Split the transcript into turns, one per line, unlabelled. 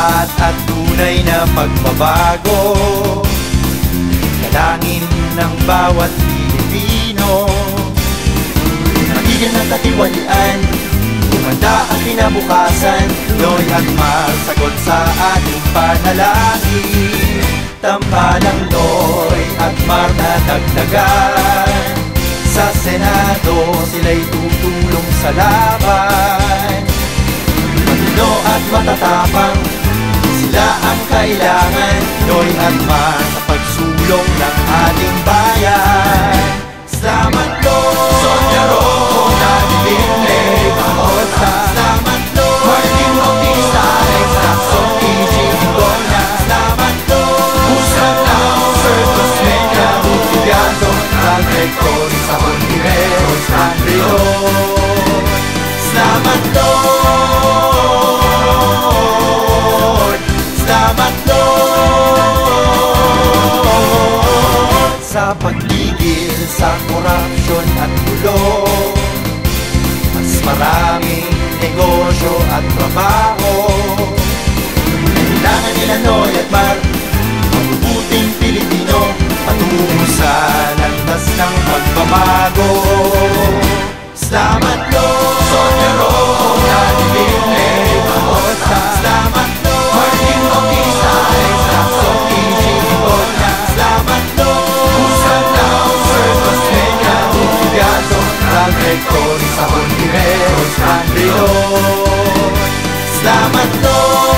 tapat at tunay na pagbabago. Dalangin ng bawat Pilipino, magiging ng katiwalian, gumanda ang kinabukasan. Noy at Mar, sagot sa ating panalangin. Tampalang Noy at Mar na dagdagan. Sa Senado, sila'y tutulong sa laban. Matino at matatapang, sila ang kailangan. Noy at Mar sa pagsulong ng ating bayan. Salamat Lord, Sonyaro, Nadilim, Pamota. Salamat Lord, Martin Bautista, Alex Lacson, E.G. Ingona. Salamat Lord, Usman Lao, Sergos Mena, Utibiado, Rector sa Hontiveros, Andrio. Salamat Lord, salamat Lord, sa pagtigil sa korupsyon at gulo. Mas maraming negosyo at trabaho. Kailangan nila Noy at Mar, mabubuting Pilipino, patungo sa landas ng pagbabago. Salamat Lord, Sonyaro, Nadilim, Pamota. Salamat Lord, Martin Bautista, Alex Lacson, E.G. Ingona. Salamat Lord, Usman Lao, Sergos Mena, Utibiado, Rector sa Hontiveros, Andrio. Salamat Lord.